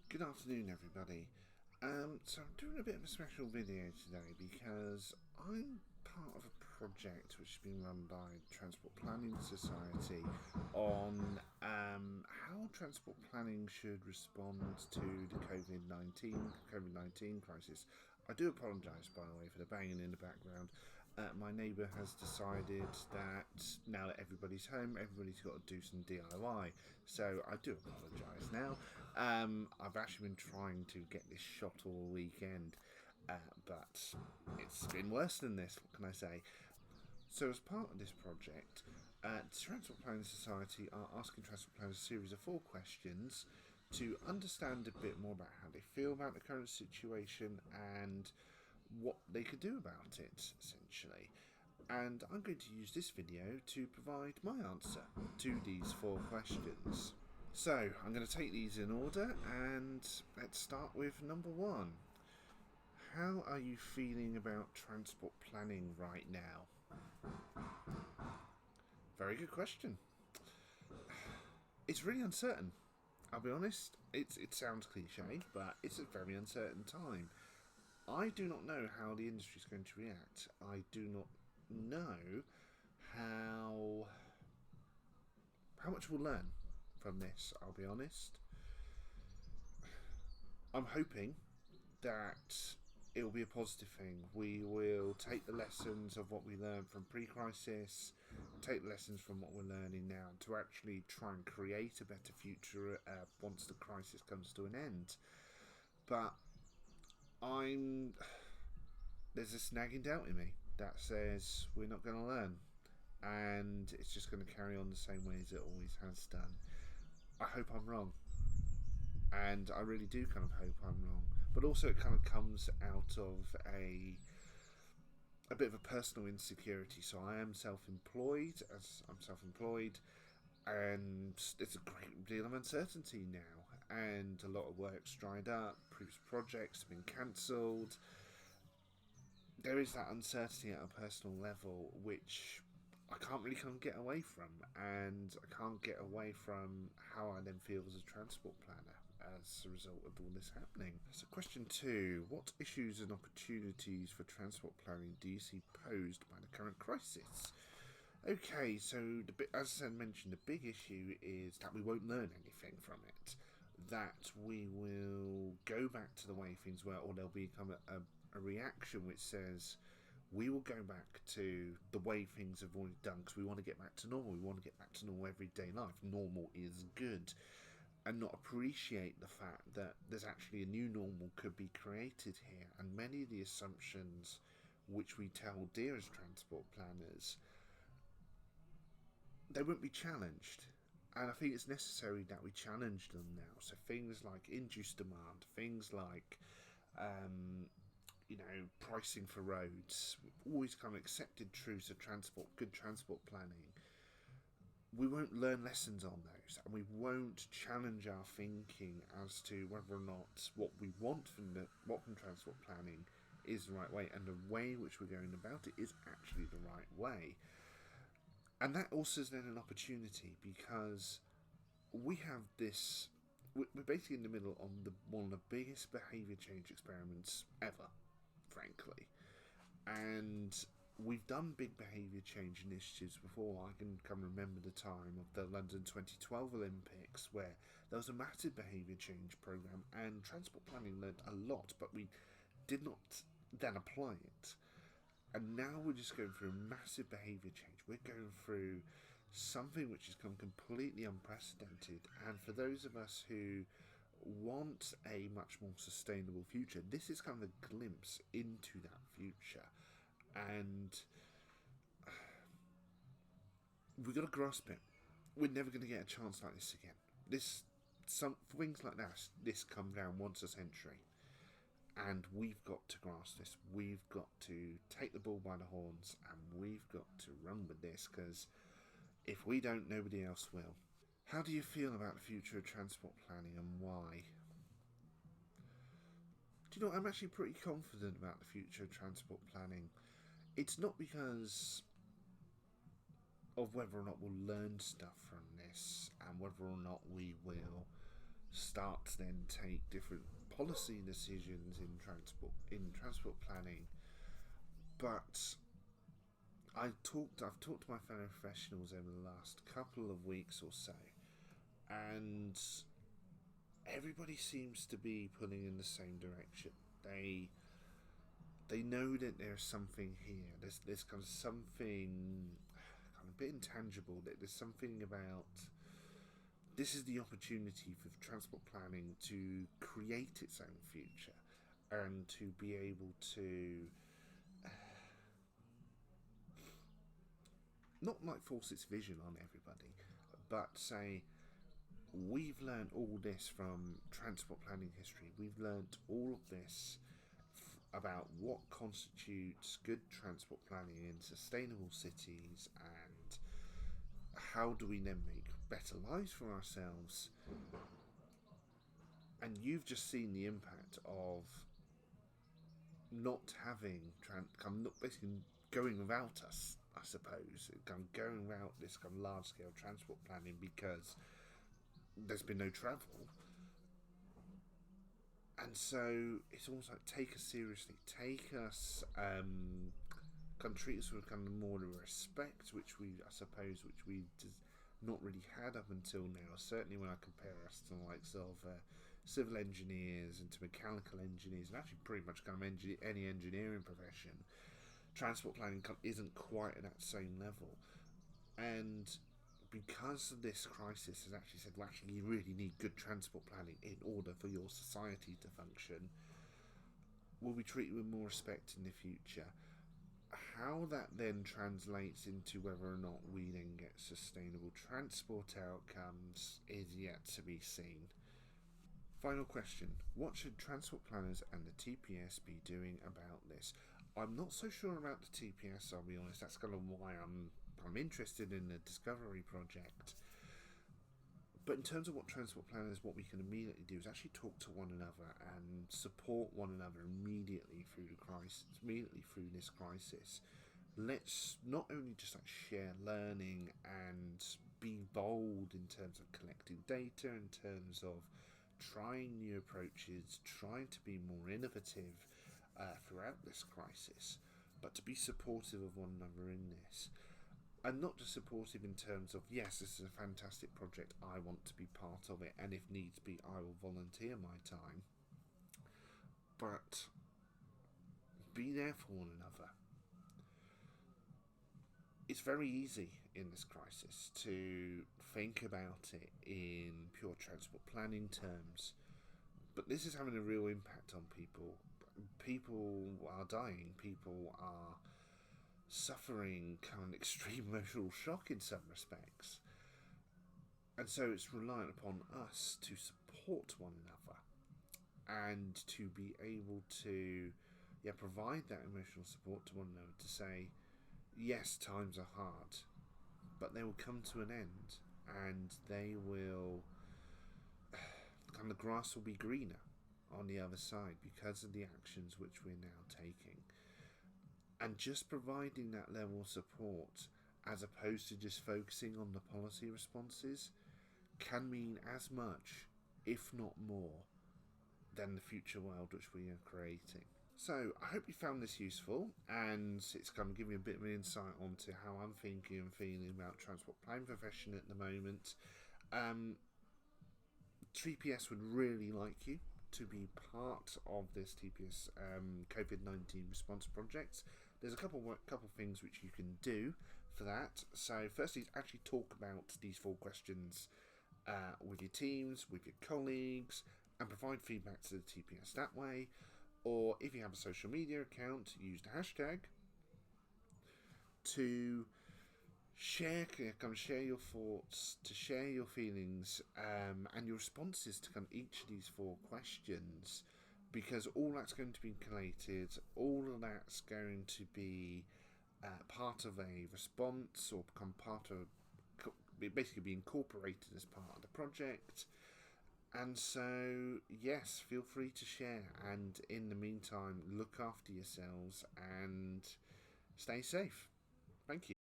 Good afternoon, everybody. So I'm doing a bit of a special video today because I'm part of a project which has been run by Transport Planning Society on how transport planning should respond to the COVID-19 crisis. I do apologise, by the way, for the banging in the background. My neighbour has decided that now that everybody's home, everybody's got to do some DIY. So I do apologise now. I've actually been trying to get this shot all weekend, but it's been worse than this. What can I say? So, as part of this project, the Transport Planning Society are asking transport planners a series of 4 questions to understand a bit more about how they feel about the current situation and what they could do about it, essentially. And I'm going to use this video to provide my answer to these 4 questions. So, I'm going to take these in order, and let's start with number 1. How are you feeling about transport planning right now? Very good question. It's really uncertain. I'll be honest, it sounds cliche, but it's a very uncertain time. I do not know how the industry is going to react. I do not know how much we'll learn from this, I'll be honest. I'm hoping that it will be a positive thing. We will take the lessons of what we learned from pre-crisis, take the lessons from what we're learning now to actually try and create a better future once the crisis comes to an end. But there's this nagging doubt in me that says we're not going to learn, and it's just going to carry on the same way as it always has done. I hope I'm wrong, and I really do kind of hope I'm wrong. But also, it kind of comes out of a bit of a personal insecurity. So I am self-employed, and there's a great deal of uncertainty now, and a lot of work's dried up. Previous projects have been cancelled. There is that uncertainty at a personal level, which I can't really kind of get away from, and I can't get away from how I then feel as a transport planner as a result of all this happening. So question 2, what issues and opportunities for transport planning do you see posed by the current crisis? Okay, so as I mentioned, the big issue is that we won't learn anything from it, that we will go back to the way things were, or there'll become a reaction which says we will go back to the way things have already done because we want to get back to normal. We want to get back to normal everyday life. Normal is good. And not appreciate the fact that there's actually a new normal could be created here. And many of the assumptions which we tell dear as transport planners, they won't be challenged. And I think it's necessary that we challenge them now. So things like induced demand, things like pricing for roads, always kind of accepted truths of transport, good transport planning. We won't learn lessons on those, and we won't challenge our thinking as to whether or not what we want from transport planning is the right way, and the way in which we're going about it is actually the right way. And that also is then an opportunity, because we have this. We're basically in the middle of one of the biggest behaviour change experiments ever, frankly. And we've done big behaviour change initiatives before. I can remember the time of the London 2012 Olympics, where there was a massive behaviour change programme, and transport planning learned a lot, but we did not then apply it. And now we're just going through a massive behaviour change. We're going through something which has come completely unprecedented, and for those of us who want a much more sustainable future, this is kind of a glimpse into that future, and we've got to grasp it. We're never going to get a chance like this again. Things like this come down once a century, and we've got to grasp this. We've got to take the bull by the horns, and we've got to run with this, because if we don't, nobody else will. How do you feel about the future of transport planning, and why? Do you know, I'm actually pretty confident about the future of transport planning. It's not because of whether or not we'll learn stuff from this, and whether or not we will start to then take different policy decisions in transport planning. But I've talked to my fellow professionals over the last couple of weeks or so, and everybody seems to be pulling in the same direction. They know that there's something here. There's kind of something kind of a bit intangible. That there's something about this is the opportunity for transport planning to create its own future and to be able to not like force its vision on everybody, but say we've learned all this from transport planning history. We've learned all of this about what constitutes good transport planning in sustainable cities and how do we then make better lives for ourselves. And you've just seen the impact of not having basically going without us, I suppose, going without this kind of large scale transport planning because there's been no travel. And so it's almost like take us seriously, take us, kind of treat us with kind of more respect, which we not really had up until now. Certainly when I compare us to the likes of civil engineers and to mechanical engineers, and actually pretty much kind of any engineering profession, transport planning isn't quite at that same level. And because this crisis has actually said, well, actually, you really need good transport planning in order for your society to function, will be treated with more respect in the future. How that then translates into whether or not we then get sustainable transport outcomes is yet to be seen. Final question. What should transport planners and the TPS be doing about this? I'm not so sure about the TPS, I'll be honest. That's kind of why I'm interested in the Discovery project. But in terms of what transport planners, what we can immediately do is actually talk to one another and support one another immediately through this crisis. Let's not only just share learning and be bold in terms of collecting data, in terms of trying new approaches, trying to be more innovative throughout this crisis, but to be supportive of one another in this. And not just supportive in terms of, yes, this is a fantastic project, I want to be part of it, and if needs be, I will volunteer my time. But be there for one another. It's very easy in this crisis to think about it in pure transport planning terms, but this is having a real impact on people. People are dying, people are suffering kind of extreme emotional shock in some respects. And so it's reliant upon us to support one another and to be able to provide that emotional support to one another to say, yes, times are hard, but they will come to an end and they will, kind of grass will be greener on the other side because of the actions which we're now taking. And just providing that level of support as opposed to just focusing on the policy responses can mean as much, if not more, than the future world which we are creating. So I hope you found this useful, and it's going to give you a bit of an insight onto how I'm thinking and feeling about transport planning profession at the moment. TPS would really like you to be part of this TPS COVID-19 response project. There's a couple things which you can do for that. So firstly, actually talk about these 4 questions with your teams, with your colleagues, and provide feedback to the TPS that way. Or if you have a social media account, use the hashtag to share your thoughts, to share your feelings, and your responses to each of these 4 questions. Because all that's going to be collated, all of that's going to be part of a response or become basically be incorporated as part of the project. And so, yes, feel free to share. And in the meantime, look after yourselves and stay safe. Thank you.